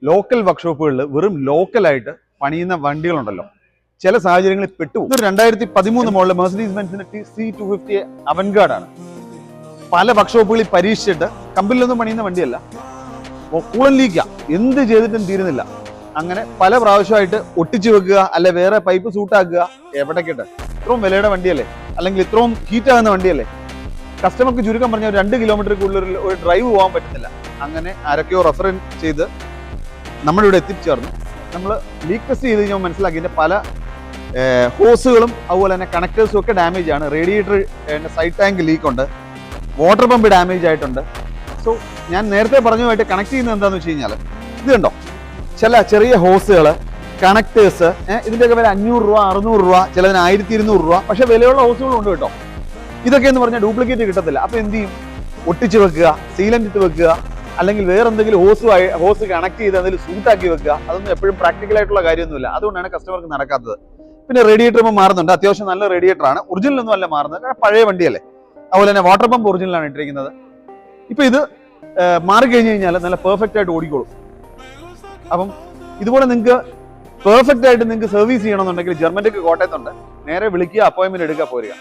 Local വർക്ക്ഷോപ്പുകളിൽ വെറും ലോക്കലായിട്ട് പണിയുന്ന വണ്ടികളുണ്ടല്ലോ, ചില സാഹചര്യങ്ങളിൽ പെട്ടുപോകും. ഇത് 2013 മോഡൽ മെർസിഡീസ് ബെൻസിന്റെ C250 അവൻഗാർഡ് ആണ്. പല വർക്ക്ഷോപ്പുകളിൽ പരീക്ഷിച്ചിട്ട് കമ്പനിയിലൊന്നും പണിയുന്ന വണ്ടിയല്ല, കൂളൻ ലീക്കാ, എന്ത് ചെയ്തിട്ടും തീരുന്നില്ല. അങ്ങനെ പല പ്രാവശ്യമായിട്ട് ഒട്ടിച്ചു വെക്കുക, അല്ലെ വേറെ പൈപ്പ് സൂട്ടാക്കുക, എവിടേക്കിട്ട് ഇത്രയും വിലയുടെ വണ്ടിയല്ലേ, അല്ലെങ്കിൽ ഇത്രയും ഹീറ്റ് ആകുന്ന വണ്ടിയല്ലേ, കസ്റ്റമർക്ക് ചുരുക്കം പറഞ്ഞ 2 കിലോമീറ്ററിനുള്ളിൽ ഒരു ഡ്രൈവ് പോകാൻ പറ്റുന്നില്ല. അങ്ങനെ ആരൊക്കെയോ റെഫർ ചെയ്ത് നമ്മുടെ ഇവിടെ എത്തിച്ചേർന്നു. നമ്മൾ ലീക്ക് ടെസ്റ്റ് ചെയ്ത് കഴിഞ്ഞാൽ മനസ്സിലാക്കി ഇതിന്റെ പല ഹോസുകളും അതുപോലെ തന്നെ കണക്ടേഴ്സും ഒക്കെ ഡാമേജ് ആണ്. റേഡിയേറ്റർ സൈഡ് ടാങ്ക് ലീക്ക് ഉണ്ട്, വാട്ടർ പമ്പ് ഡാമേജ് ആയിട്ടുണ്ട്. സോ ഞാൻ നേരത്തെ പറഞ്ഞുമായിട്ട് കണക്ട് ചെയ്യുന്നത് എന്താണെന്ന് വെച്ച് കഴിഞ്ഞാൽ ഇത് കണ്ടോ, ചില ചെറിയ ഹോസുകൾ, കണക്ടേഴ്സ്, ഇതിൻ്റെയൊക്കെ വില 500 രൂപ, 600 രൂപ, ചിലതിന് 1200 രൂപ. പക്ഷെ വിലയുള്ള ഹോസുകളും ഉണ്ട് കേട്ടോ. ഇതൊക്കെ എന്ന് പറഞ്ഞാൽ ഡ്യൂപ്ലിക്കേറ്റ് കിട്ടത്തില്ല. അപ്പൊ എന്ത് ചെയ്യും? ഒട്ടിച്ച് വെക്കുക, സീലന്റ് ഇട്ട് വെക്കുക, അല്ലെങ്കിൽ വേറെ എന്തെങ്കിലും ഹോസ് കണക്ട് ചെയ്ത് അതിൽ സൂട്ടാക്കി വെക്കുക. അതൊന്നും എപ്പോഴും പ്രാക്ടിക്കൽ ആയിട്ടുള്ള കാര്യമൊന്നുമില്ല. അതുകൊണ്ടാണ് കസ്റ്റമർക്ക് നടക്കാത്തത്. പിന്നെ റേഡിയേറ്റർ ഇപ്പോൾ മാറുന്നുണ്ട്, അത്യാവശ്യം നല്ല റേഡിയേറ്റർ ആണ്, ഒറിജിനൽ ഒന്നും അല്ല മാറുന്നത്, കാരണം പഴയ വണ്ടിയല്ലേ. അതുപോലെ തന്നെ വാട്ടർ പമ്പ് ഒറിജിനലാണ് ഇട്ടിരിക്കുന്നത്. ഇപ്പൊ ഇത് മാറിക്കഴിഞ്ഞ് കഴിഞ്ഞാൽ നല്ല പെർഫെക്റ്റ് ആയിട്ട് ഓടിക്കോളും. അപ്പം ഇതുപോലെ നിങ്ങൾക്ക് പെർഫെക്റ്റ് ആയിട്ട് നിങ്ങൾക്ക് സർവീസ് ചെയ്യണമെന്നുണ്ടെങ്കിൽ ജർമ്മൻടെക് കോട്ടയത്തുണ്ട്. നേരെ വിളിക്കുക, അപ്പോയിന്റ്മെന്റ് എടുക്കുക, പോരുക.